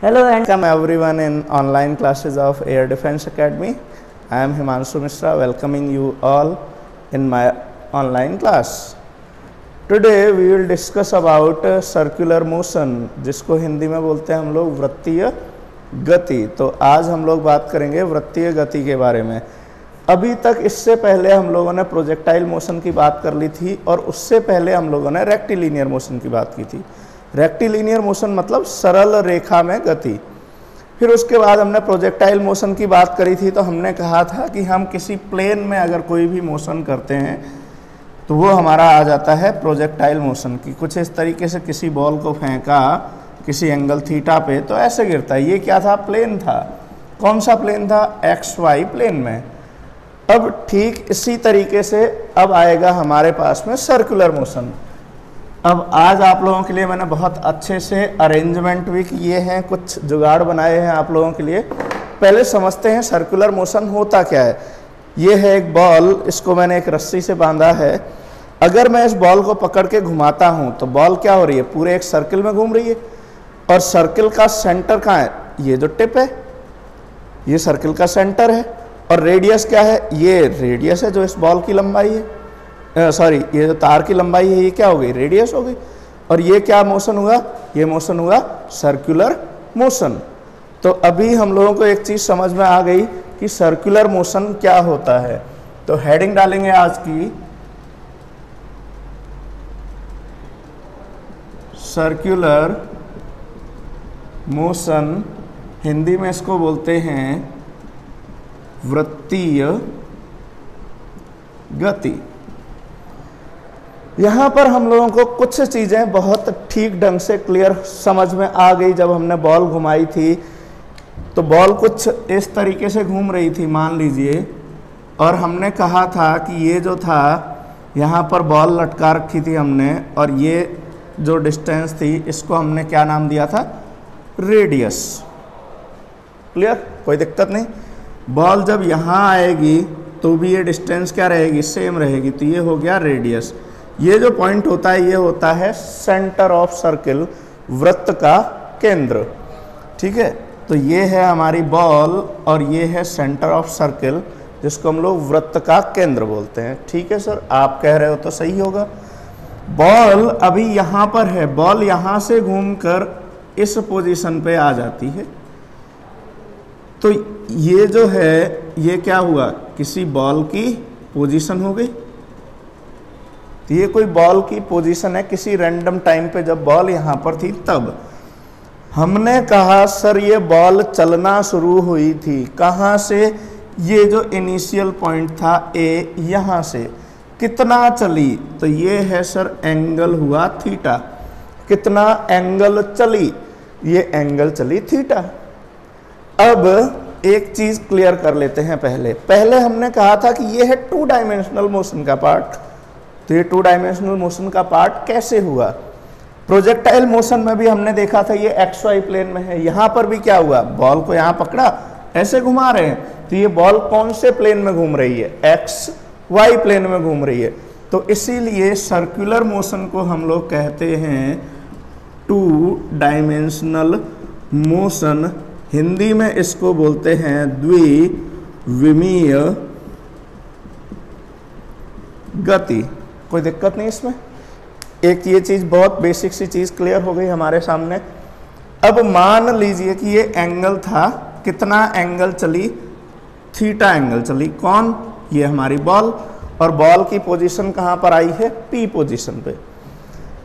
Hello and Welcome everyone in online classes of Air Defense Academy. I am Himanshu Mishra welcoming you all in my online class. Today we will discuss about circular motion, जिसको हिंदी में बोलते हैं हम लोग वृत्तीय गति। तो आज हम लोग बात करेंगे वृत्तीय गति के बारे में। अभी तक इससे पहले हम लोगों ने प्रोजेक्टाइल मोशन की बात कर ली थी और उससे पहले हम लोगों ने रेक्टिलिनियर मोशन की बात की थी। रेक्टिलिनियर मोशन मतलब सरल रेखा में गति। फिर उसके बाद हमने प्रोजेक्टाइल मोशन की बात करी थी, तो हमने कहा था कि हम किसी प्लेन में अगर कोई भी मोशन करते हैं तो वो हमारा आ जाता है प्रोजेक्टाइल मोशन की। कुछ इस तरीके से किसी बॉल को फेंका किसी एंगल थीटा पे तो ऐसे गिरता है। ये क्या था? प्लेन था। कौन सा प्लेन था? एक्स वाई प्लेन में। अब ठीक इसी तरीके से अब आएगा हमारे पास में सर्कुलर मोशन। अब आज आप लोगों के लिए मैंने बहुत अच्छे से अरेंजमेंट भी किए हैं, कुछ जुगाड़ बनाए हैं आप लोगों के लिए। पहले समझते हैं सर्कुलर मोशन होता क्या है। ये है एक बॉल, इसको मैंने एक रस्सी से बांधा है। अगर मैं इस बॉल को पकड़ के घुमाता हूँ तो बॉल क्या हो रही है? पूरे एक सर्किल में घूम रही है। और सर्किल का सेंटर कहाँ है? ये जो टिप है ये सर्किल का सेंटर है। और रेडियस क्या है? ये रेडियस है जो इस बॉल की लंबाई है, ये जो तार की लंबाई है ये क्या हो गई? रेडियस हो गई। और ये क्या मोशन हुआ? ये मोशन हुआ सर्कुलर मोशन। तो अभी हम लोगों को एक चीज समझ में आ गई कि सर्कुलर मोशन क्या होता है। तो हेडिंग डालेंगे आज की सर्कुलर मोशन, हिंदी में इसको बोलते हैं वृत्तीय गति। यहाँ पर हम लोगों को कुछ चीज़ें बहुत ठीक ढंग से क्लियर समझ में आ गई। जब हमने बॉल घुमाई थी तो बॉल कुछ इस तरीके से घूम रही थी मान लीजिए, और हमने कहा था कि ये जो था यहाँ पर बॉल लटका रखी थी हमने, और ये जो डिस्टेंस थी इसको हमने क्या नाम दिया था? रेडियस। क्लियर? कोई दिक्कत नहीं। बॉल जब यहाँ आएगी तो भी ये डिस्टेंस क्या रहेगी? सेम रहेगी। तो ये हो गया रेडियस। ये जो पॉइंट होता है ये होता है सेंटर ऑफ सर्किल, वृत्त का केंद्र। ठीक है, तो ये है हमारी बॉल और ये है सेंटर ऑफ सर्किल, जिसको हम लोग वृत्त का केंद्र बोलते हैं। ठीक है सर, आप कह रहे हो तो सही होगा। बॉल अभी यहाँ पर है, बॉल यहाँ से घूमकर इस पोजीशन पे आ जाती है। तो ये जो है ये क्या हुआ? किसी बॉल की पोजीशन हो गई। तो ये कोई बॉल की पोजीशन है किसी रैंडम टाइम पे, जब बॉल यहाँ पर थी तब। हमने कहा सर ये बॉल चलना शुरू हुई थी कहाँ से? ये जो इनिशियल पॉइंट था ए, यहाँ से। कितना चली? तो ये है सर एंगल हुआ थीटा। कितना एंगल चली? ये एंगल चली थीटा। अब एक चीज क्लियर कर लेते हैं। पहले हमने कहा था कि ये है टू डायमेंशनल मोशन का पार्ट। तो ये टू डायमेंशनल मोशन का पार्ट कैसे हुआ? प्रोजेक्टाइल मोशन में भी हमने देखा था ये एक्स वाई प्लेन में है। यहाँ पर भी क्या हुआ? बॉल को यहाँ पकड़ा, ऐसे घुमा रहे हैं, तो ये बॉल कौन से प्लेन में घूम रही है? एक्स वाई प्लेन में घूम रही है। तो इसीलिए सर्कुलर मोशन को हम लोग कहते हैं टू डायमेंशनल मोशन। हिंदी में इसको बोलते हैं द्विविमीय गति। कोई दिक्कत नहीं इसमें। एक ये चीज बहुत बेसिक सी चीज क्लियर हो गई हमारे सामने। अब मान लीजिए कि ये एंगल था, कितना एंगल चली? थीटा एंगल चली। कौन? ये हमारी बॉल। और बॉल की पोजीशन कहां पर आई है? पी पोजीशन पे।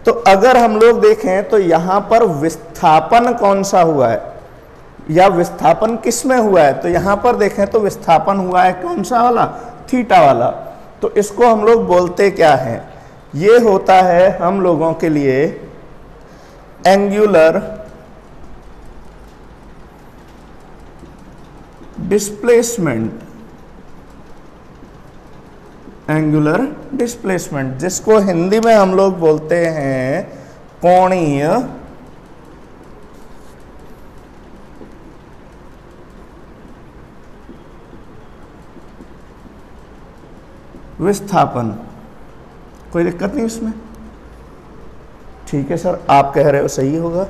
तो अगर हम लोग देखें तो यहां पर विस्थापन कौन सा हुआ है, या विस्थापन किस में हुआ है? तो यहां पर देखें तो विस्थापन हुआ है कौन सा वाला? थीटा वाला। तो इसको हम लोग बोलते क्या है? ये होता है हम लोगों के लिए एंगुलर डिस्प्लेसमेंट। एंगुलर डिस्प्लेसमेंट, जिसको हिंदी में हम लोग बोलते हैं कोणीय विस्थापन। कोई दिक्कत नहीं इसमें। ठीक है सर, आप कह रहे हो सही होगा।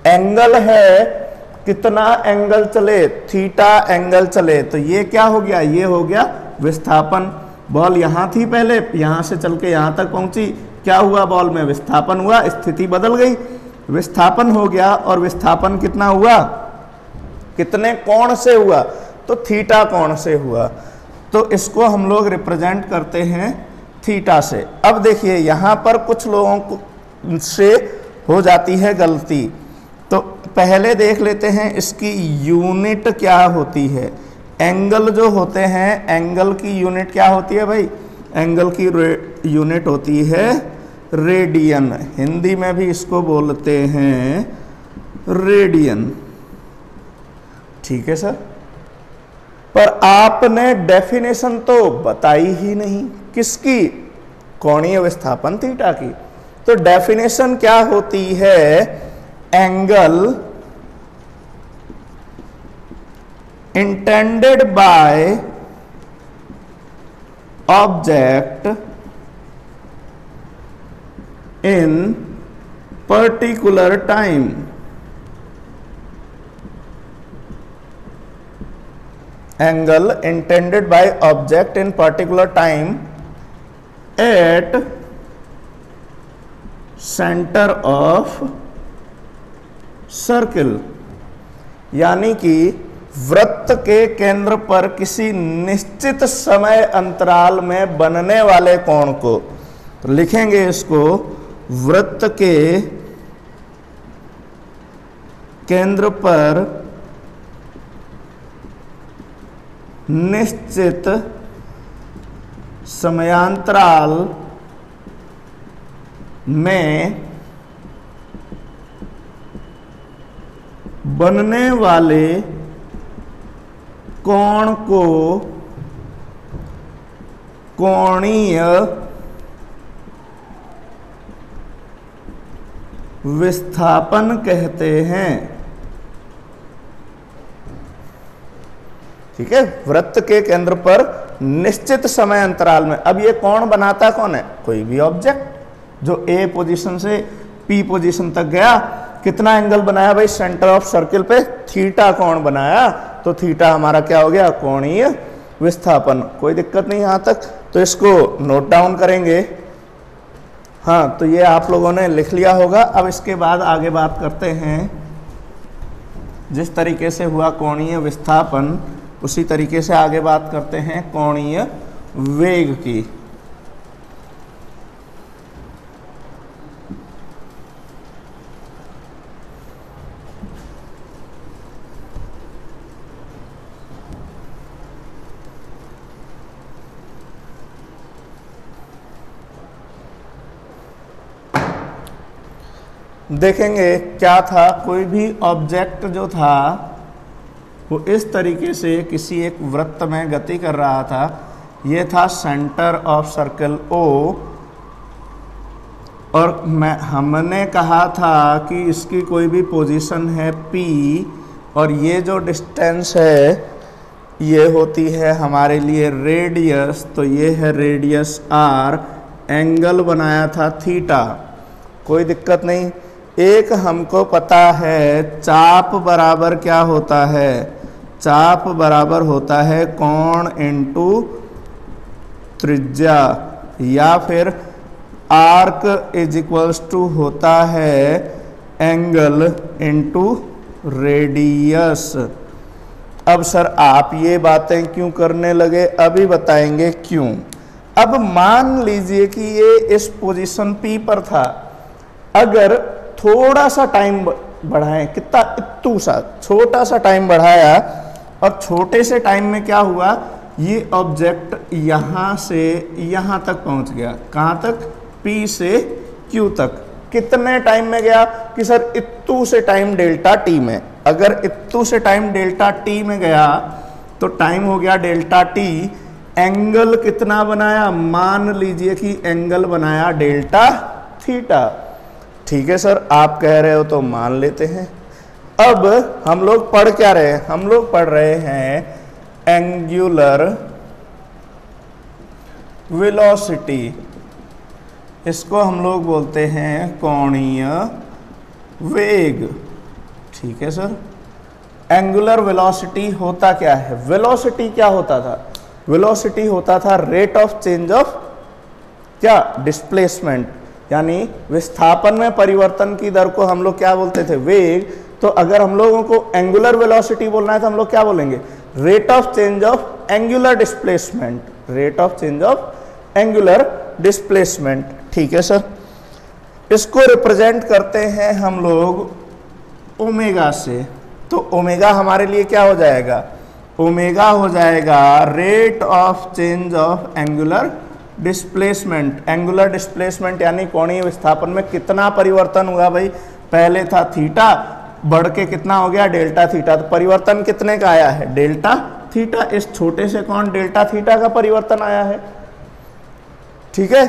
एंगल है कितना एंगल चले, थीटा एंगल चले, तो ये क्या हो गया, ये हो गया विस्थापन। बॉल यहां थी पहले, यहां से चल के यहां तक पहुंची, क्या हुआ, बॉल में विस्थापन हुआ, स्थिति बदल गई, विस्थापन हो गया। और विस्थापन कितना हुआ, कितने कोण से हुआ, तो थीटा कोण से हुआ। तो इसको हम लोग रिप्रेजेंट करते हैं थीटा से। अब देखिए यहां पर कुछ लोगों से हो जाती है गलती, तो पहले देख लेते हैं इसकी यूनिट क्या होती है। एंगल जो होते हैं, एंगल की यूनिट क्या होती है भाई, एंगल की यूनिट होती है रेडियन। हिंदी में भी इसको बोलते हैं रेडियन, ठीक है सर। पर आपने डेफिनेशन तो बताई ही नहीं, किसकी, कोणीय विस्थापन थीटा की। तो डेफिनेशन क्या होती है, angle intended by object in particular time। Angle intended by object in particular time at center of circle, यानी कि वृत्त के केंद्र पर किसी निश्चित समय अंतराल में बनने वाले कोण को, तो लिखेंगे इसको वृत्त के केंद्र पर निश्चित समयांतराल में बनने वाले कोण को कोणीय विस्थापन कहते हैं, ठीक है। वृत्त के केंद्र पर निश्चित समय अंतराल में, अब ये कोण बनाता कौन है, कोई भी ऑब्जेक्ट जो ए पोजीशन से पी पोजीशन तक गया, कितना एंगल बनाया भाई, सेंटर ऑफ सर्किल पे थीटा कोण बनाया, तो थीटा हमारा क्या हो गया, कोणीय विस्थापन। कोई दिक्कत नहीं यहां तक, तो इसको नोट डाउन करेंगे। हाँ, तो ये आप लोगों ने लिख लिया होगा। अब इसके बाद आगे बात करते हैं, जिस तरीके से हुआ कोणीय विस्थापन, उसी तरीके से आगे बात करते हैं कोणीय वेग की। देखेंगे क्या था, कोई भी ऑब्जेक्ट जो था वो इस तरीके से किसी एक वृत्त में गति कर रहा था। ये था सेंटर ऑफ सर्कल O, और हमने कहा था कि इसकी कोई भी पोजीशन है P, और ये जो डिस्टेंस है ये होती है हमारे लिए रेडियस, तो ये है रेडियस R। एंगल बनाया था थीटा, कोई दिक्कत नहीं। एक हमको पता है चाप बराबर क्या होता है, चाप बराबर होता है कोण इनटू त्रिज्या, या फिर आर्क इज इक्वल्स टू होता है एंगल इनटू रेडियस। अब सर आप ये बातें क्यों करने लगे, अभी बताएंगे क्यों। अब मान लीजिए कि ये इस पोजीशन P पर था, अगर थोड़ा सा टाइम बढ़ाएं, कितना, इत्तू सा छोटा सा टाइम बढ़ाया, और छोटे से टाइम में क्या हुआ, ये ऑब्जेक्ट यहां से यहां तक पहुंच गया, कहां तक, P से Q तक। कितने टाइम में गया कि सर इत्तू से टाइम डेल्टा T में। अगर इत्तू से टाइम डेल्टा T में गया तो टाइम हो गया डेल्टा T। एंगल कितना बनाया, मान लीजिए कि एंगल बनाया डेल्टा थीटा। ठीक है सर, आप कह रहे हो तो मान लेते हैं। अब हम लोग पढ़ क्या रहे हैं, हम लोग पढ़ रहे हैं एंगुलर वेलोसिटी, इसको हम लोग बोलते हैं कोणीय वेग। ठीक है सर, एंगुलर वेलोसिटी होता क्या है? वेलोसिटी क्या होता था? वेलोसिटी होता था रेट ऑफ चेंज ऑफ क्या? डिस्प्लेसमेंट, यानी विस्थापन में परिवर्तन की दर को हम लोग क्या बोलते थे? वेग। तो अगर हम लोगों को एंगुलर वेलोसिटी बोलना है तो हम लोग क्या बोलेंगे? Rate of change of angular displacement, rate of change of angular displacement. ठीक है सर। इसको रिप्रेजेंट करते हैं हम लोग ओमेगा से। तो ओमेगा हमारे लिए क्या हो जाएगा? ओमेगा हो जाएगा rate of change of angular displacement. Angular displacement यानी कोणीय विस्थापन में कितना परिवर्तन हुआ भाई? पहले था थीटा, बढ़ के कितना हो गया? Delta theta. तो परिवर्तन कितने का आया है? Delta theta. इस छोटे से कोण डेल्टा थीटा का परिवर्तन आया है। ठीक है,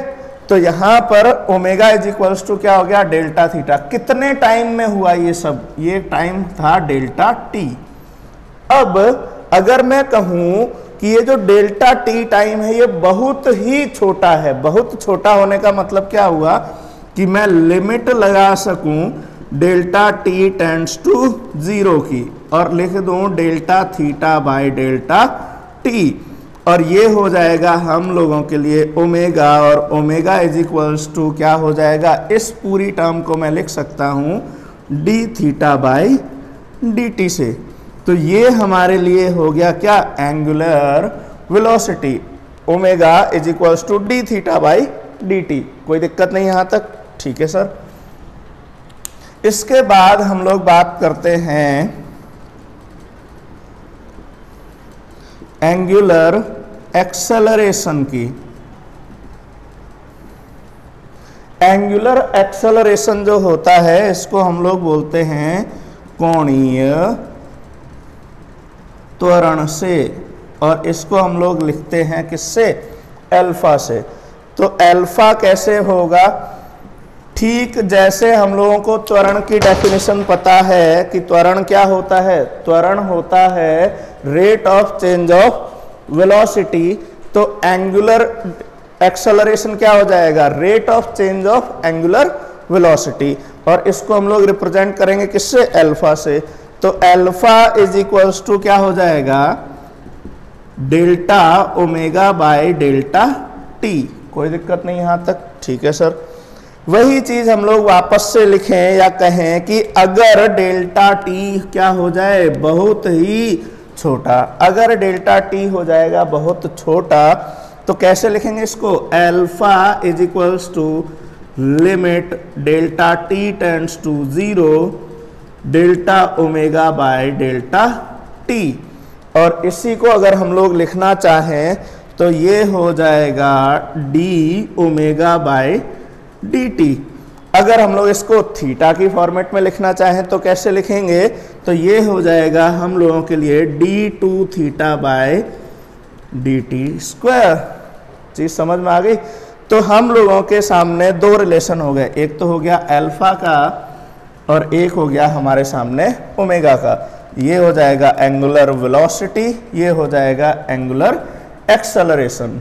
तो यहां पर ओमेगा इज इक्वल्स टू क्या हो गया? Delta theta. कितने टाइम में हुआ ये सब? ये टाइम था डेल्टा टी। अब अगर मैं कहूं कि ये जो डेल्टा टी टाइम है ये बहुत ही छोटा है, बहुत छोटा होने का मतलब क्या हुआ कि मैं लिमिट लगा सकूं डेल्टा टी टेंड्स टू 0 की और लिख दूं delta theta by delta t, और ये हो जाएगा हम लोगों के लिए ओमेगा, और ओमेगा इज इक्वल्स टू क्या हो जाएगा? इस पूरी टर्म को मैं लिख सकता हूं d theta by d t से। तो ये हमारे लिए हो गया क्या? Angular velocity. Omega is equals to d theta by d t. कोई दिक्कत नहीं यहां तक? ठीक है सर। इसके बाद हम लोग बात करते हैं एंगुलर एक्सेलरेशन की। एंगुलर एक्सेलरेशन जो होता है इसको हम लोग बोलते हैं कोणीय त्वरण से, और इसको हम लोग लिखते हैं किससे? अल्फा से। तो अल्फा कैसे होगा? ठीक जैसे हम लोगों को त्वरण की डेफिनेशन पता है कि त्वरण क्या होता है? त्वरण होता है rate of change of velocity. तो एंगुलर एक्सेलरेशन क्या हो जाएगा? Rate of change of angular velocity, और इसको हम लोग रिप्रेजेंट करेंगे किससे? अल्फा से। तो अल्फा इज इक्वल्स टू क्या हो जाएगा? Delta omega by delta T. कोई दिक्कत नहीं यहां तक? ठीक है सर। वही चीज हम लोग वापस से लिखें या कहें कि अगर डेल्टा टी क्या हो जाए? बहुत ही छोटा। अगर डेल्टा टी हो जाएगा बहुत छोटा तो कैसे लिखेंगे इसको? Alpha is equals to limit delta t tends to 0 delta omega by delta t, और इसी को अगर हम लोग लिखना चाहें तो ये हो जाएगा D omega by d T. अगर हम लोग इसको थीटा की फॉर्मेट में लिखना चाहें तो कैसे लिखेंगे? तो ये हो जाएगा हम लोगों के लिए d two theta by d t square. चीज समझ में आ गई? तो हम लोगों के सामने दो रिलेशन हो गए, एक तो हो गया अल्फा का और एक हो गया हमारे सामने ओमेगा का। ये हो जाएगा एंगुलर वेलोसिटी, ये हो जाएगा एंगुलर एक्सेलरेशन।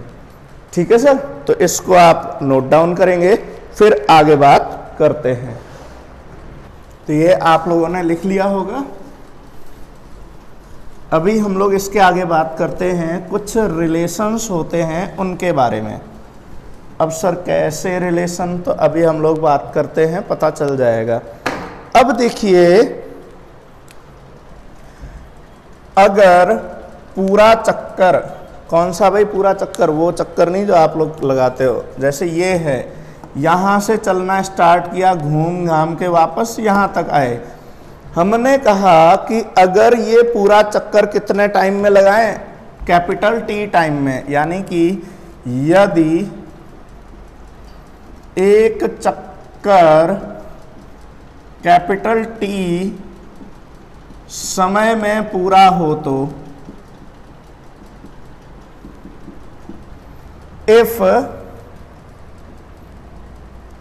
ठीक है सर, तो इसको आप नोट डाउन करेंगे, फिर आगे बात करते हैं। तो ये आप लोगों ने लिख लिया होगा। अभी हम लोग इसके आगे बात करते हैं कुछ रिलेशंस होते हैं उनके बारे में। अब सर कैसे रिलेशन? तो अभी हम लोग बात करते हैं, पता चल जाएगा। अब देखिए, अगर पूरा चक्कर, कौन सा भाई पूरा चक्कर? वो चक्कर नहीं जो आप लोग लगाते हो, जैसे ये है, यहां से चलना स्टार्ट किया, घूम घाम के वापस यहां तक आए। हमने कहा कि अगर ये पूरा चक्कर कितने टाइम में लगाएं? कैपिटल टी टाइम में। यानी कि यदि एक चक्कर कैपिटल टी समय में पूरा हो तो if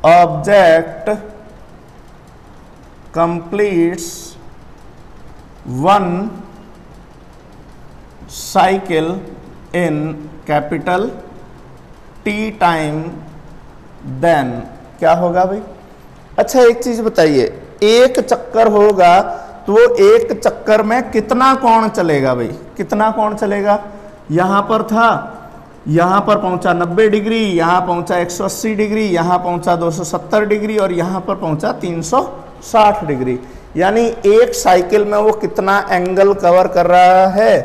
object completes one cycle in capital T time, then क्या होगा भाई? अच्छा एक चीज बताइए, एक चक्कर होगा तो वो एक चक्कर में कितना कोण चलेगा भाई, कितना कोण चलेगा। यहाँ पर था, यहाँ पर पहुँचा 90 डिग्री, यहाँ पहुँचा 180 डिग्री, यहाँ पहुँचा 270 डिग्री और यहाँ पर पहुँचा 360 डिग्री। यानी एक साइकिल में वो कितना एंगल कवर कर रहा है,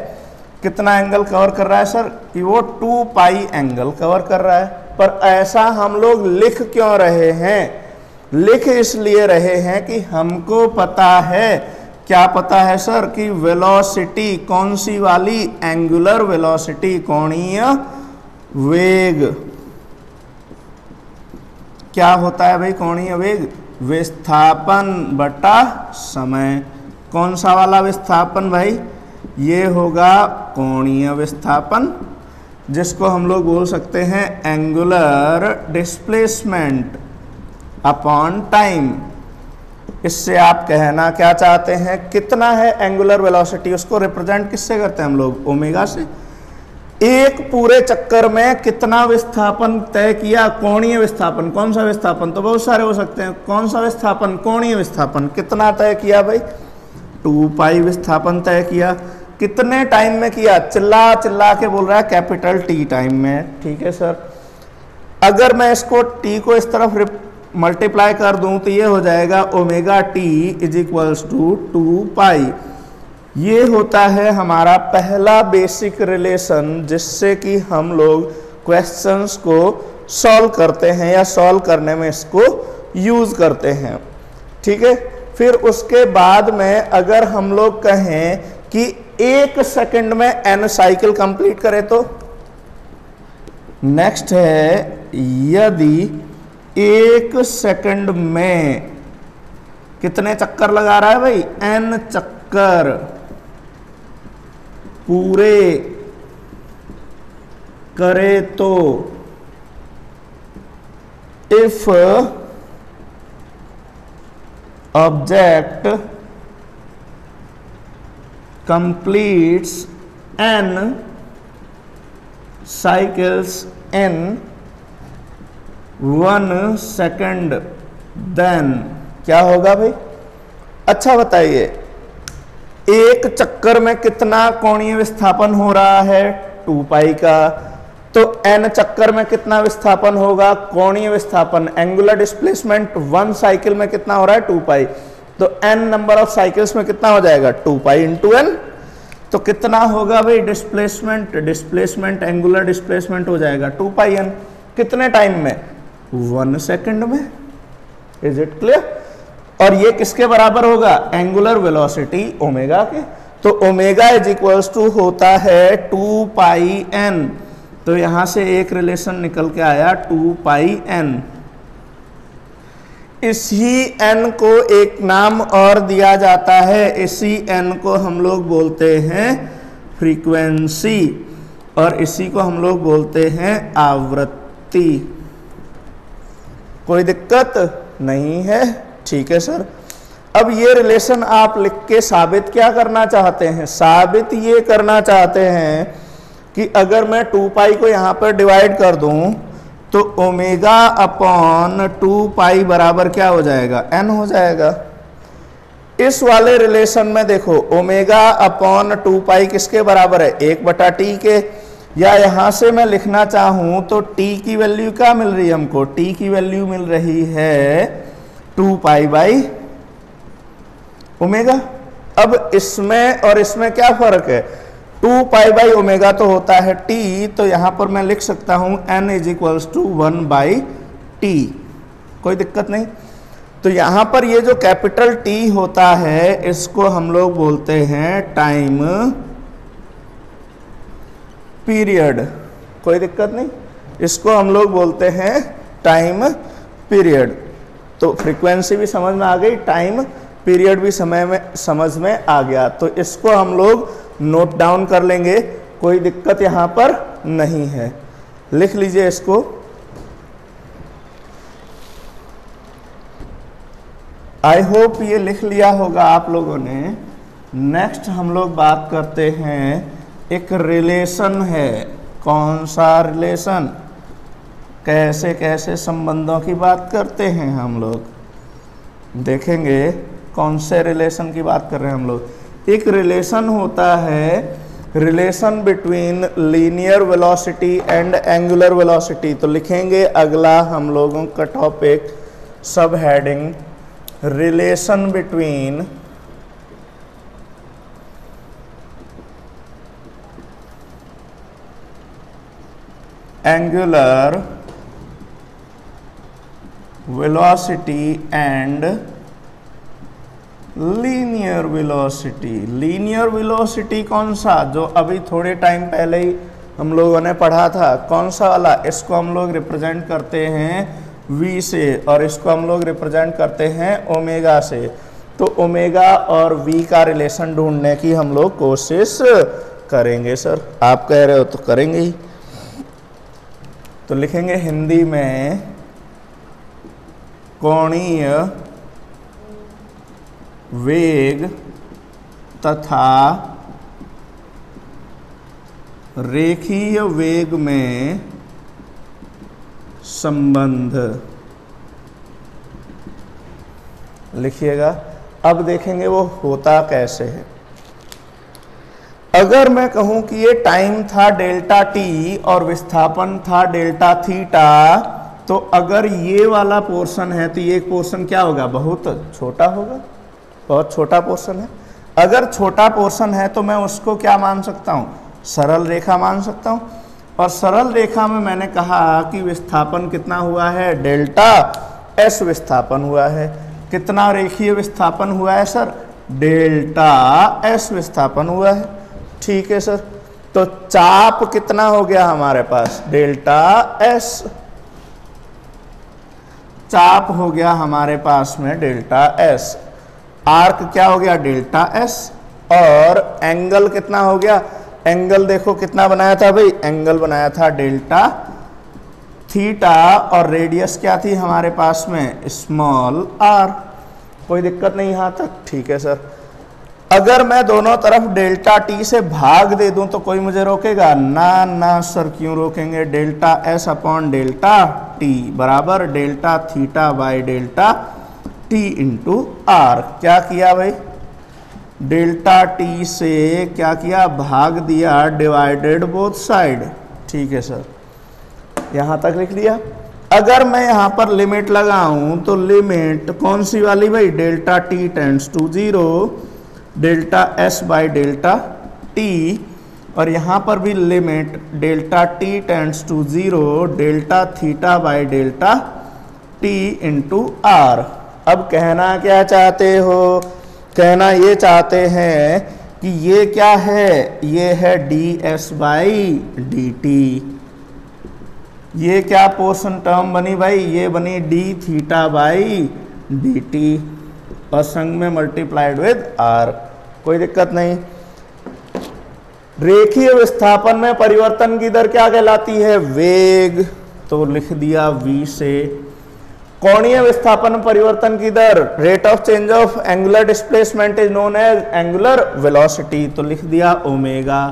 कितना एंगल कवर कर रहा है सर, कि वो 2 पाई एंगल कवर कर रहा है। पर ऐसा हम लोग लिख क्यों रहे हैं, लिख इसलिए रहे हैं कि हमको पता है, क्या पता है सर, कि वेलोसिटी कौन सी वाली, एंगुलर वेलोसिटी, कोणीय वेग। क्या होता है भाई कोणीय वेग, विस्थापन बटा समय। कौन सा वाला विस्थापन भाई, ये होगा कोणीय विस्थापन, जिसको हम लोग बोल सकते हैं एंगुलर डिस्प्लेसमेंट अपॉन टाइम। इससे आप कहना क्या चाहते हैं, कितना है एंगुलर वेलोसिटी, उसको रिप्रेजेंट किससे करते हैं हम लोग, ओमेगा से। एक पूरे चक्कर में कितना विस्थापन तय किया, कोणीय विस्थापन। कौन सा विस्थापन, तो बहुत सारे हो सकते हैं, कौन सा विस्थापन, कोणीय विस्थापन। कितना तय किया भाई, 2 पाई विस्थापन तय किया। कितने टाइम में किया, चिल्ला चिल्ला के बोल रहा है कैपिटल टी टाइम में। ठीक है सर, अगर मैं इसको टी को इस तरफ मल्टीप्लाई कर दूं तो ये हो जाएगा omega t is equals to 2 pi. ये होता है हमारा पहला बेसिक रिलेशन, जिससे कि हम लोग क्वेश्चंस को सॉल्व करते हैं या सॉल्व करने में इसको यूज करते हैं। ठीक है, फिर उसके बाद में अगर हम लोग कहें कि 1 सेकंड में n साइकिल कंप्लीट करे तो नेक्स्ट है, यदि 1 सेकंड में कितने चक्कर लगा रहा है भाई, n चक्कर पूरे करे तो if object completes n cycles in 1 second, then क्या होगा भाई। अच्छा बताइए, एक चक्कर में कितना कोणीय विस्थापन हो रहा है, 2 पाई का, तो n चक्कर में कितना विस्थापन होगा, कोणीय विस्थापन, एंगुलर डिस्प्लेसमेंट 1 साइकिल में कितना हो रहा है, 2 पाई। तो n नंबर ऑफ साइकिल्स में कितना हो जाएगा, 2 पाई इंटू n। तो कितना होगा भाई डिस्प्लेसमेंट, डिस्प्लेसमेंट एंगुलर डिस्प्लेसमेंट हो जाएगा 2 पाई n। कितने टाइम में, 1 सेकंड में। Is it clear. और ये किसके बराबर होगा, एंगुलर वेलोसिटी ओमेगा के। तो ओमेगा इज इक्वल्स टू होता है 2 पाई n। तो यहां से एक रिलेशन निकल के आया 2 पाई n। इसी n को एक नाम और दिया जाता है, इसी n को हम लोग बोलते हैं फ्रीक्वेंसी, और इसी को हम लोग बोलते हैं आवृत्ति। कोई दिक्कत नहीं है, ठीक है सर। अब ये रिलेशन आप लिख के साबित क्या करना चाहते हैं, साबित ये करना चाहते हैं कि अगर मैं 2 पाई को यहाँ पर डिवाइड कर दूं तो ओमेगा अपॉन 2 पाई बराबर क्या हो जाएगा, n हो जाएगा। इस वाले रिलेशन में देखो ओमेगा अपॉन 2 पाई किसके बराबर है, 1/t के। या यहां से मैं लिखना चाहूं तो t की वैल्यू क्या मिल रही है हमको, t की वैल्यू मिल रही है 2 पाई बाई ओमेगा। अब इसमें और इसमें क्या फर्क है, 2 पाई बाई ओमेगा तो होता है t, तो यहां पर मैं लिख सकता हूं n is equals to 1/t। कोई दिक्कत नहीं। तो यहां पर ये जो कैपिटल T होता है इसको हम लोग बोलते हैं टाइम पीरियड। कोई दिक्कत नहीं, इसको हम लोग बोलते हैं टाइम पीरियड। तो फ्रीक्वेंसी भी समझ में आ गई, टाइम पीरियड भी समझ में आ गया। तो इसको हम लोग नोट डाउन कर लेंगे, कोई दिक्कत यहां पर नहीं है। लिख लीजिए इसको। आई होप ये लिख लिया होगा आप लोगों ने। नेक्स्ट हम लोग बात करते हैं, एक रिलेशन है। कौन सा रिलेशन, कैसे कैसे संबंधों की बात करते हैं हम लोग, देखेंगे कौन से रिलेशन की बात कर रहे हैं हम लोग? एक रिलेशन होता है, relation between linear velocity and angular velocity. तो लिखेंगे अगला हम लोगों का टॉपिक, सब heading, relation between angular velocity and linear velocity. Linear velocity कौन सा? जो अभी थोड़े टाइम पहले ही हम लोगों ने पढ़ा था, कौन सा वाला? इसको हम लोग रिप्रेजेंट करते हैं v से और इसको हम लोग रिप्रेजेंट करते हैं ओमेगा से। तो ओमेगा और v का रिलेशन ढूंढने की हम लोग कोशिश करेंगे। सर आप कह रहे हो तो करेंगे ही। तो लिखेंगे हिंदी में कोणीय वेग तथा रेखीय वेग में संबंध। लिखिएगा। अब देखेंगे वो होता कैसे है। अगर मैं कहूं कि ये टाइम था डेल्टा टी और विस्थापन था डेल्टा थीटा, तो अगर ये वाला पोर्शन है तो ये पोर्शन क्या होगा? बहुत छोटा होगा, बहुत छोटा पोर्शन है। अगर छोटा पोर्शन है तो मैं उसको क्या मान सकता हूं? सरल रेखा मान सकता हूं। और सरल रेखा में मैंने कहा कि विस्थापन कितना हुआ है? डेल्टा एस विस्थापन हुआ है। कितना रेखीय विस्थापन हुआ है सर? डेल्टा एस विस्थापन हुआ है। ठीक है सर। तो चाप कितना हो गया हमारे पास? Delta S. चाप हो गया हमारे पास में डेल्टा एस। आर्क क्या हो गया? Delta S. और एंगल कितना हो गया? एंगल देखो कितना बनाया था भाई? एंगल बनाया था डेल्टा थीटा। और रेडियस क्या थी हमारे पास में? Small r. कोई दिक्कत नहीं यहां तक? ठीक है सर। अगर मैं दोनों तरफ डेल्टा टी से भाग दे दूं तो कोई मुझे रोकेगा? ना ना सर, क्यों रोकेंगे? Delta S upon delta T बराबर delta theta by delta T into R. क्या किया भाई? डेल्टा टी से क्या किया? भाग दिया, डिवाइडेड बोथ साइड। ठीक है सर, यहां तक लिख लिया। अगर मैं यहां पर लिमिट लगाऊं तो लिमिट कौन सी वाली भाई? Delta t tends to 0, delta s by delta t. और यहां पर भी limit delta t tends to 0, delta theta by delta T into r. अब कहना क्या चाहते हो? कहना ये चाहते हैं कि ये क्या है? ये है D S by d T. ये क्या पोर्शन टर्म बनी भाई? ये बनी D theta by d T और संग में मल्टीप्लाइड विद आर। कोई दिक्कत नहीं। रेखीय विस्थापन में परिवर्तन की दर क्या कहलाती है? वेग। तो लिख दिया v से। कोणीय विस्थापन परिवर्तन की दर, rate of change of angular displacement is known as angular velocity. तो लिख दिया ओमेगा।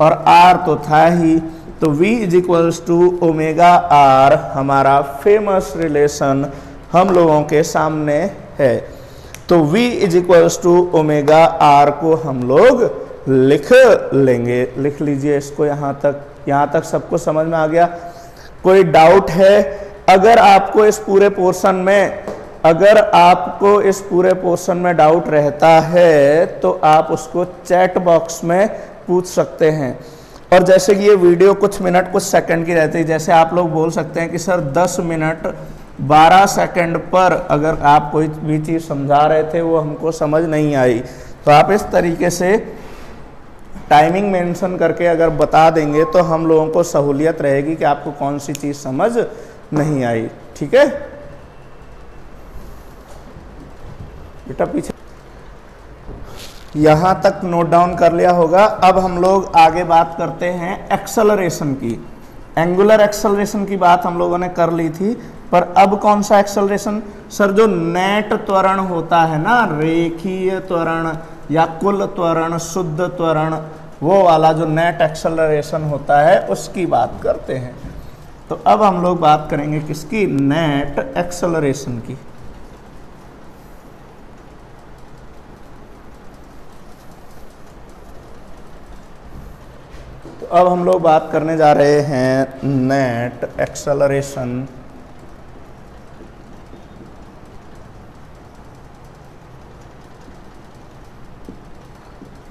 और r तो था ही, तो v is equals to omega r. हमारा फेमस रिलेशन हम लोगों के सामने है। तो v is equals to omega r को हम लोग लिख लेंगे। लिख लीजिए इसको। यहाँ तक सबको समझ में आ गया? कोई डाउट है? अगर आपको इस पूरे पोर्शन में डाउट रहता है तो आप उसको चैट बॉक्स में पूछ सकते हैं। और जैसे कि ये वीडियो कुछ मिनट कुछ सेकंड की रहती है, जैसे आप लोग बोल सकते हैं कि सर 10 मिनट 12 सेकंड पर अगर आप कोई भी चीज़ समझा रहे थे वो हमको समझ नहीं आई, तो आप इस तरीके से टाइमिंग मेंशन करके अगर बता देंगे तो हम लोगों को सहूलियत रहेगी कि आपको कौन सी चीज़ समझ नहीं आई। ठीक है बेटा? पीछे यहां तक नोट डाउन कर लिया होगा। अब हम लोग आगे बात करते हैं एक्सेलरेशन की। एंगुलर एक्सेलरेशन की बात हम लोगों ने कर ली थी, पर अब कौन सा एक्सेलरेशन? सर जो नेट त्वरण होता है ना, रेखीय त्वरण या कुल त्वरण, शुद्ध त्वरण, वो वाला जो नेट एक्सेलरेशन होता है उसकी बात करते हैं। तो अब हम लोग बात करेंगे किसकी? नेट एक्सेलरेशन की। अब हम लोग बात करने जा रहे हैं नेट एक्सेलरेशन।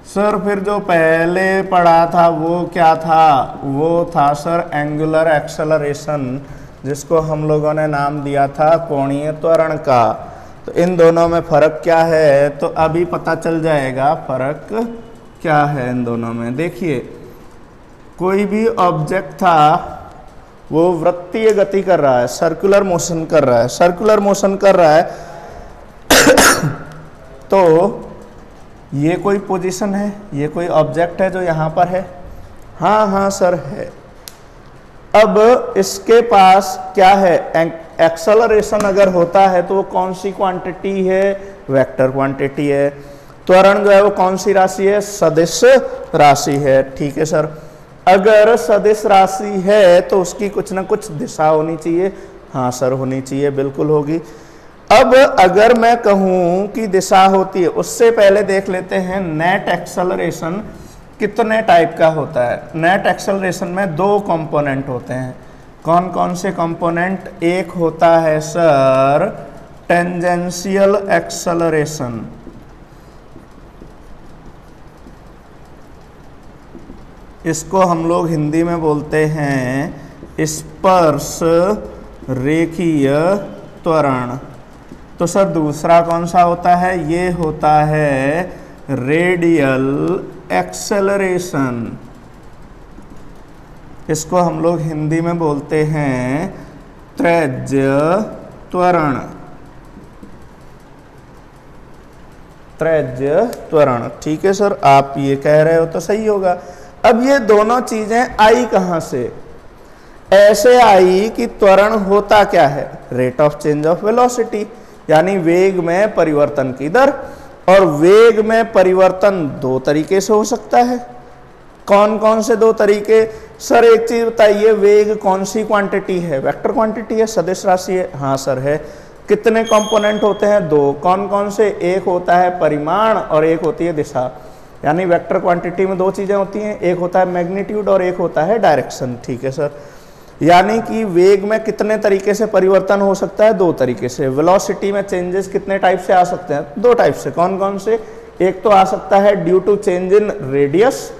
सर फिर जो पहले पढ़ा था वो क्या था? वो था सर एंगुलर एक्सेलरेशन, जिसको हम लोगों ने नाम दिया था कोणीय त्वरण का। तो इन दोनों में फ़र्क क्या है तो अभी पता चल जाएगा फ़र्क क्या है इन दोनों में। देखिए, कोई भी ऑब्जेक्ट था वो वृत्तीय गति कर रहा है, सर्कुलर मोशन कर रहा है, सर्कुलर मोशन कर रहा है तो ये कोई पोजीशन है, ये कोई ऑब्जेक्ट है जो यहाँ पर है। हाँ हाँ सर है। अब इसके पास क्या है? एक्सेलरेशन अगर होता है तो वो कौन सी क्वांटिटी है? वेक्टर क्वांटिटी है। त्वरण जो है वो कौन सी राशि है? सदिश राशि है। ठीक है सर, अगर सदिश राशि है तो उसकी कुछ ना कुछ दिशा होनी चाहिए। हाँ सर होनी चाहिए, बिल्कुल होगी। अब अगर मैं कहूं कि दिशा होती है, उससे पहले देख लेते हैं नेट एक्सेलरेशन कितने टाइप का होता है। नेट एक्सेलरेशन में दो कंपोनेंट होते हैं। कौन कौन से कंपोनेंट? एक होता है सर टेंजेंशियल एक्सेलरेशन, इसको हम लोग हिंदी में बोलते हैं स्पर्श रेखीय त्वरण। तो सर दूसरा कौन सा होता है? ये होता है रेडियल एक्सेलरेशन, इसको हम लोग हिंदी में बोलते हैं त्रेज्य त्वरण। त्रेज्य त्वरण, ठीक है सर, आप ये कह रहे हो तो सही होगा। अब ये दोनों चीजें आई कहां से? ऐसे आई कि त्वरण होता क्या है? Rate of change of velocity, यानी वेग में परिवर्तन की दर। और वेग में परिवर्तन दो तरीके से हो सकता है। कौन कौन से दो तरीके? सर एक चीज बताइए, वेग कौन सी क्वांटिटी है? वेक्टर क्वांटिटी है, सदिश राशि है। हाँ सर है। कितने कंपोनेंट होते हैं? दो। कौन कौन से? एक होता है परिमाण और एक होती है दिशा। यानी वेक्टर क्वांटिटी में दो चीजें होती हैं, एक होता है मैग्नीट्यूड और एक होता है डायरेक्शन। ठीक है सर, यानी कि वेग में कितने तरीके से परिवर्तन हो सकता है? दो तरीके से। वेलोसिटी में चेंजेस कितने टाइप से आ सकते हैं? दो टाइप से। कौन कौन से? एक तो आ सकता है due to change in radius,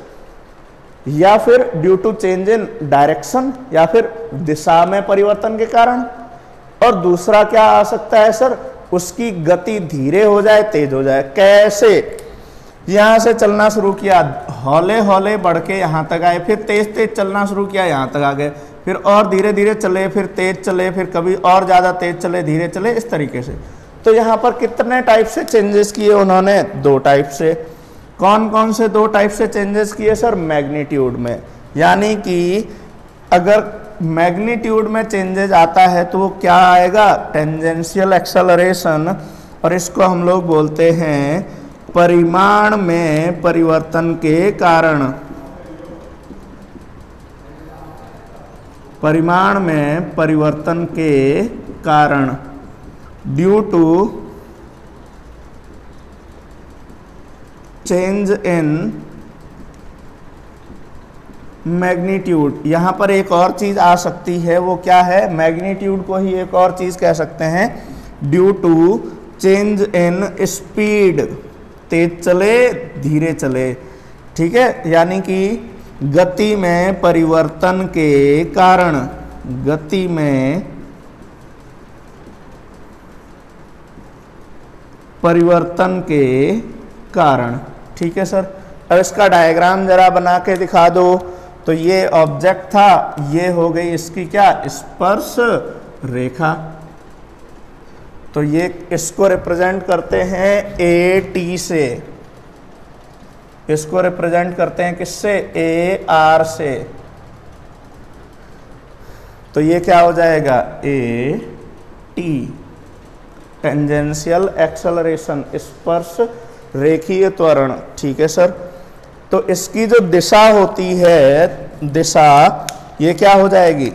या फिर due to change in direction, या फिर दिशा में परिवर्तन के कारण। और दूसरा क्या आ सकता है सर? उसकी गति धीरे हो जाए, तेज हो जाए। कैसे? यहां से चलना शुरू किया, हौले हौले बढ़ के यहां तक आए, फिर तेज तेज चलना शुरू किया, यहां तक आ गए, फिर और धीरे धीरे चले, फिर तेज चले, फिर कभी और ज्यादा तेज चले, धीरे चले, इस तरीके से। तो यहाँ पर कितने टाइप से चेंजेस किए उन्होंने? दो टाइप से। कौन कौन से दो टाइप से चेंजेस किए सर? मैग्नीट्यूड में, यानी कि अगर मैग्नीट्यूड में चेंजेस आता है तो वो क्या आएगा? Tangential acceleration. और इसको हम लोग बोलते हैं परिमाण में परिवर्तन के कारण। परिमाण में परिवर्तन के कारण, due to change in magnitude. यहां पर एक और चीज आ सकती है, वो क्या है? मैग्नीट्यूड को ही एक और चीज कह सकते हैं, due to change in speed. तेज चले, धीरे चले, ठीक है, यानी कि गति में परिवर्तन के कारण। गति में परिवर्तन के कारण। ठीक है सर, अब इसका डायग्राम जरा बना के दिखा दो। तो ये ऑब्जेक्ट था, ये हो गई इसकी क्या? स्पर्श रेखा। तो ये इसको रिप्रेजेंट करते हैं ए टी से, इसको रिप्रेजेंट करते हैं किससे? ए आर से। तो ये क्या हो जाएगा? ए टी, टेंजेंशियल एक्सेलरेशन, स्पर्श रेखीय त्वरण। ठीक है सर, तो इसकी जो दिशा होती है, दिशा, ये क्या हो जाएगी?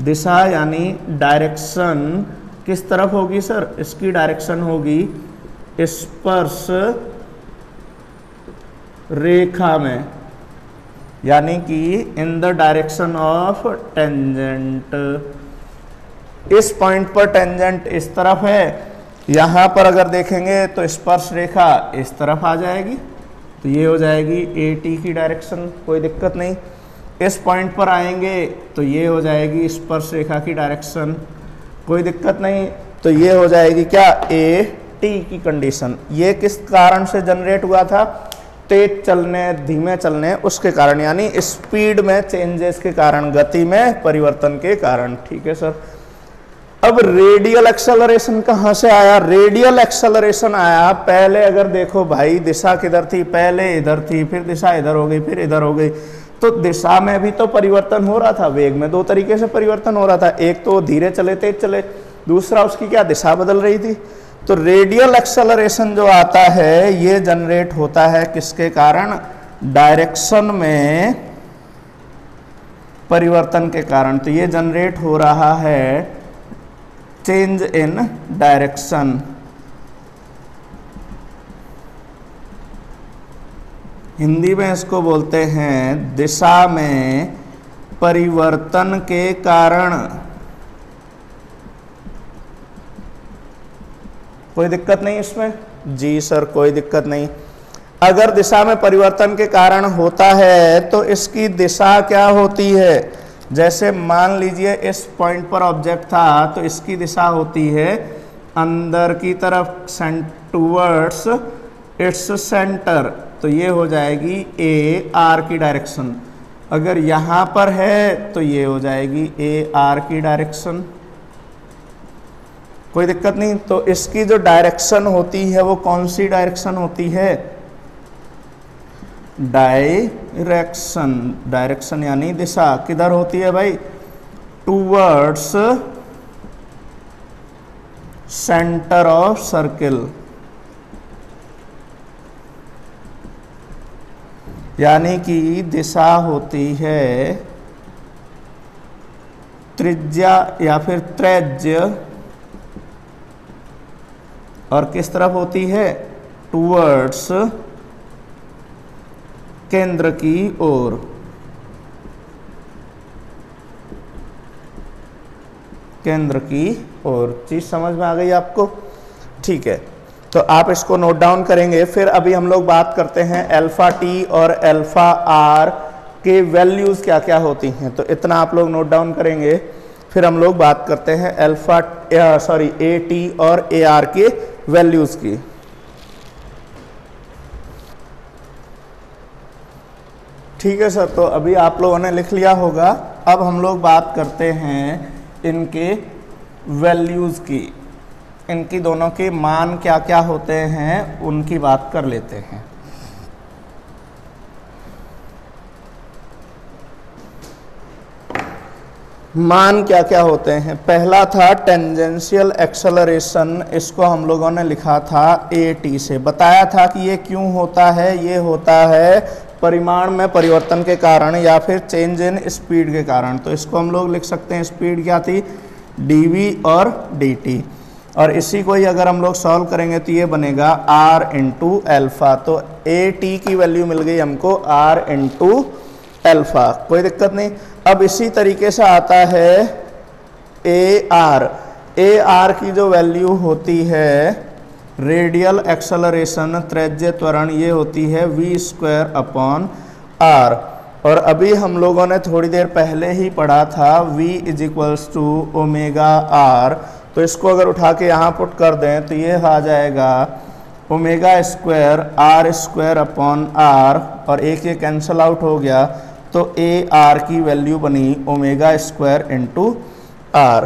दिशा यानी डायरेक्शन किस तरफ होगी सर? इसकी डायरेक्शन होगी स्पर्श रेखा में, यानी कि in the direction of tangent. इस पॉइंट पर टेंजेंट इस तरफ है, यहाँ पर अगर देखेंगे तो स्पर्श रेखा इस तरफ आ जाएगी, तो ये हो जाएगी ए टी की डायरेक्शन, कोई दिक्कत नहीं। इस पॉइंट पर आएंगे तो ये हो जाएगी स्पर्श रेखा की डायरेक्शन, कोई दिक्कत नहीं। तो ये हो जाएगी क्या, ए टी की कंडीशन। ये किस कारण से जनरेट हुआ था, तेज चलने धीमे चलने उसके कारण, यानी स्पीड में चेंजेस के कारण, गति में परिवर्तन के कारण। ठीक है सर। अब रेडियल एक्सेलरेशन कहाँ से आया? रेडियल एक्सेलरेशन आया, पहले अगर देखो भाई दिशा किधर थी, पहले इधर थी, फिर दिशा इधर हो गई, फिर इधर हो गई, तो दिशा में भी तो परिवर्तन हो रहा था, वेग में दो तरीके से परिवर्तन हो रहा था, एक तो धीरे चले तेज चले, दूसरा उसकी क्या दिशा बदल रही थी। तो रेडियल एक्सेलरेशन जो आता है ये जनरेट होता है किसके कारण, डायरेक्शन में परिवर्तन के कारण। तो ये जनरेट हो रहा है चेंज इन डायरेक्शन। हिंदी में इसको बोलते हैं दिशा में परिवर्तन के कारण। कोई दिक्कत नहीं इसमें? जी सर, कोई दिक्कत नहीं। अगर दिशा में परिवर्तन के कारण होता है तो इसकी दिशा क्या होती है? जैसे मान लीजिए इस पॉइंट पर ऑब्जेक्ट था, तो इसकी दिशा होती है अंदर की तरफ, टूवर्ड्स इट्स सेंटर, तो ये हो जाएगी ए आर की डायरेक्शन। अगर यहाँ पर है तो ये हो जाएगी ए आर की डायरेक्शन, कोई दिक्कत नहीं। तो इसकी जो डायरेक्शन होती है वो कौन सी डायरेक्शन होती है? डायरेक्शन, डायरेक्शन यानी दिशा किधर होती है भाई? टूवर्ड्स सेंटर ऑफ सर्किल, यानी कि दिशा होती है त्रिज्या या फिर त्रिज्य, और किस तरफ होती है? टूवर्ड्स केंद्र की ओर। केंद्र की ओर। चीज समझ में आ गई आपको? ठीक है, तो आप इसको नोट डाउन करेंगे। फिर अभी हम लोग बात करते हैं अल्फा टी और अल्फा आर के वैल्यूज क्या क्या होती हैं, तो इतना आप लोग नोट डाउन करेंगे। फिर हम लोग बात करते हैं ए टी और ए आर के वैल्यूज की। ठीक है सर, तो अभी आप लोगों ने लिख लिया होगा। अब हम लोग बात करते हैं इनके वैल्यूज की, इनकी दोनों के मान क्या क्या होते हैं उनकी बात कर लेते हैं। मान क्या क्या होते हैं? पहला था टेंजेंशियल एक्सेलरेशन, इसको हम लोगों ने लिखा था ए टी से, बताया था कि ये क्यों होता है। ये होता है परिमाण में परिवर्तन के कारण या फिर चेंज इन स्पीड के कारण। तो इसको हम लोग लिख सकते हैं, स्पीड क्या थी? dv और dt, और इसी को ही अगर हम लोग सॉल्व करेंगे तो ये बनेगा r इंटू एल्फा। तो ए टी की वैल्यू मिल गई हमको r इंटू एल्फा, कोई दिक्कत नहीं। अब इसी तरीके से आता है ए आर की जो वैल्यू होती है रेडियल एक्सेलरेशन, त्रिज्य त्वरण, ये होती है v² अपॉन r। और अभी हम लोगों ने थोड़ी देर पहले ही पढ़ा था v is to omega r, तो इसको अगर उठा के यहाँ पुट कर दें तो ये आ जाएगा omega square r² upon r, और एक ये कैंसल आउट हो गया, तो ए आर की वैल्यू बनी ओमेगा स्क्वायर इंटू आर।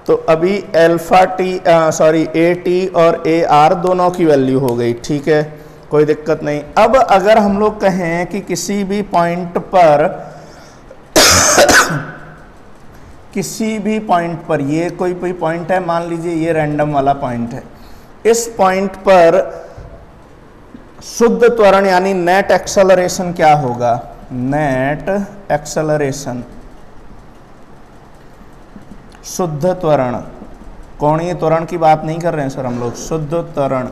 तो अभी ए टी और ए आर दोनों की वैल्यू हो गई। ठीक है, कोई दिक्कत नहीं। अब अगर हम लोग कहें कि किसी भी पॉइंट पर किसी भी पॉइंट पर, ये कोई पॉइंट है, मान लीजिए ये रैंडम वाला पॉइंट है, इस पॉइंट पर शुद्ध त्वरण यानी नेट एक्सेलरेशन क्या होगा? नेट एक्सेलरेशन, शुद्ध त्वरण, कोणीय त्वरण की बात नहीं कर रहे हैं सर हम लोग, शुद्ध त्वरण,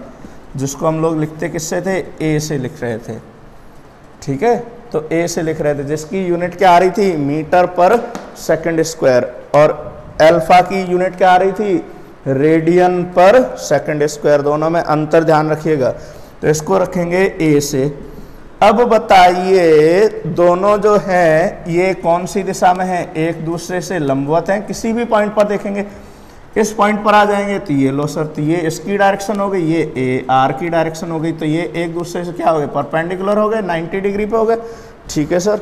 जिसको हम लोग लिखते किससे थे? ए से लिख रहे थे। ठीक है, तो ए से लिख रहे थे, जिसकी यूनिट क्या आ रही थी, मीटर पर सेकंड स्क्वायर, और अल्फा की यूनिट क्या आ रही थी, रेडियन पर सेकंड स्क्वायर। दोनों में अंतर ध्यान रखिएगा, तो इसको रखेंगे ए से। अब बताइए दोनों जो हैं ये कौन सी दिशा में है, एक दूसरे से लंबवत हैं। किसी भी पॉइंट पर देखेंगे, इस पॉइंट पर आ जाएंगे तो ये लो सर, तो ये इसकी डायरेक्शन हो गई, ये ए आर की डायरेक्शन हो गई, तो ये एक दूसरे से क्या हो गए, परपेंडिकुलर हो गए, 90 डिग्री पे हो गए। ठीक है सर,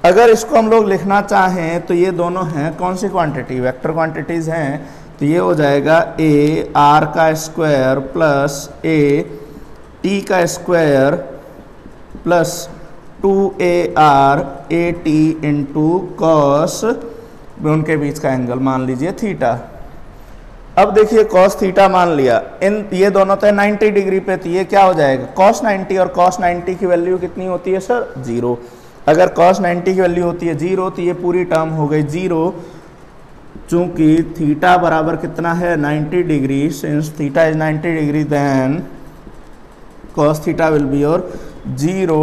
अगर इसको हम लोग लिखना चाहें तो ये दोनों हैं कौन सी क्वांटिटी, वेक्टर क्वांटिटीज हैं, तो ये हो जाएगा ए आर का स्क्वायर प्लस ए टी का square plus 2AR AT into cos, उनके बीच का एंगल मान लीजिए थीटा। अब देखिए कॉस थीटा मान लिया, इन ये दोनों तो 90 डिग्री पे, तो ये क्या हो जाएगा कॉस 90, और कॉस 90 की वैल्यू कितनी होती है सर, 0। अगर कॉस 90 की वैल्यू होती है 0 तो ये पूरी टर्म हो गई 0, चूंकि थीटा बराबर कितना है 90 degree, since theta is 90 degree then cos theta will be your 0,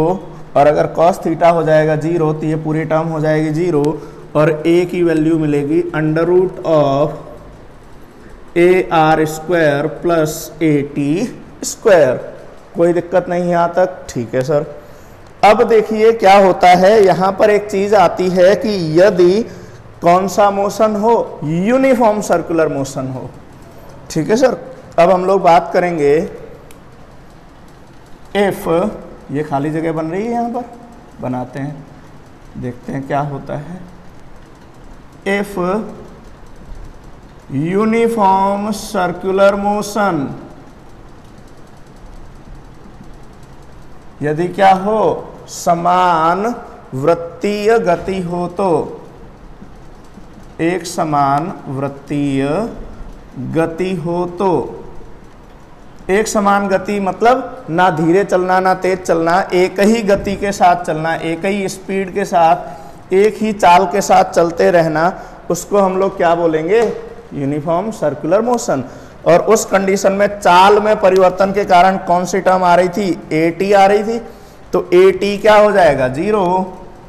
और अगर कॉस थीटा हो जाएगा 0 तो ये पूरी टर्म हो जाएगी 0, और a की वैल्यू मिलेगी under root of AR square plus AT square. कोई दिक्कत नहीं है यहाँ तक, ठीक है सर। अब देखिए क्या होता है, यहाँ पर एक चीज आती है कि यदि कौन सा मोशन हो, यूनिफॉर्म सर्कुलर मोशन हो। ठीक है सर, अब हम लोग बात करेंगे इफ, ये खाली जगह बन रही है यहाँ पर, बनाते हैं, देखते हैं क्या होता है। इफ यूनिफॉर्म सर्कुलर मोशन, यदि क्या हो, समान वृत्तीय गति हो, तो एक समान वृत्तीय गति हो, तो एक समान गति मतलब ना धीरे चलना ना तेज चलना, एक ही गति के साथ चलना, एक ही स्पीड के साथ, एक ही चाल के साथ चलते रहना, उसको हम लोग क्या बोलेंगे, यूनिफॉर्म सर्कुलर मोशन। और उस कंडीशन में चाल में परिवर्तन के कारण कौन सी टर्म आ रही थी, AT आ रही थी, तो AT क्या हो जाएगा 0,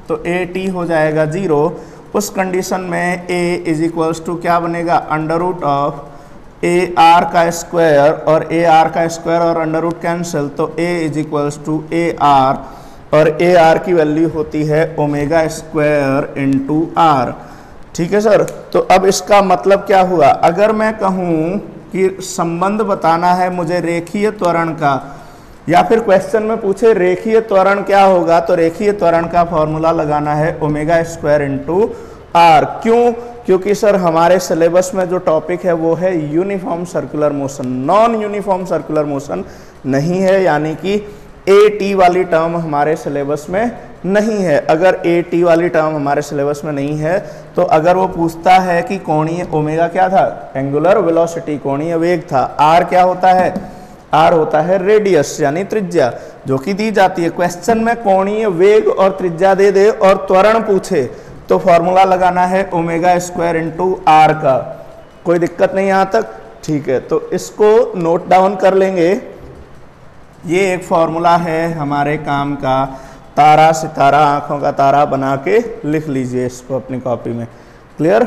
तो AT हो जाएगा 0। उस कंडीशन में A इज इक्वल्स टू क्या बनेगा, अंडर रूट ऑफ AR का स्क्वायर, और AR का स्क्वायर और अंडर रूट कैंसिल, तो A is equals to AR, और AR की वैल्यू होती है ओमेगा स्क्वायर इंटू R। ठीक है सर, तो अब इसका मतलब क्या हुआ, अगर मैं कहूँ कि संबंध बताना है मुझे रेखीय त्वरण का, या फिर क्वेश्चन में पूछे रेखीय त्वरण क्या होगा, तो रेखीय त्वरण का फॉर्मूला लगाना है ओमेगा स्क्वायर इंटू R। क्यों, क्योंकि सर हमारे सिलेबस में जो टॉपिक है वो है uniform circular motion, non uniform circular motion नहीं है, यानी कि AT वाली टर्म हमारे सिलेबस में नहीं है। अगर AT वाली टर्म हमारे सिलेबस में नहीं है तो अगर वो पूछता है कि कोणीय ओमेगा क्या था, एंगुलर वेलोसिटी, कोणीय वेग था, R क्या होता है, R होता है रेडियस यानी त्रिज्या, जो कि दी जाती है। क्वेश्चन में कोणीय वेग और त्रिज्या दे दे और त्वरण पूछे तो फॉर्मूला लगाना है ओमेगा स्क्वायर इंटू R का। कोई दिक्कत नहीं यहाँ तक, ठीक है, तो इसको नोट डाउन कर लेंगे। ये एक फॉर्मूला है हमारे काम का, तारा सितारा आंखों का तारा बना के लिख लीजिए इसको अपनी कॉपी में। क्लियर।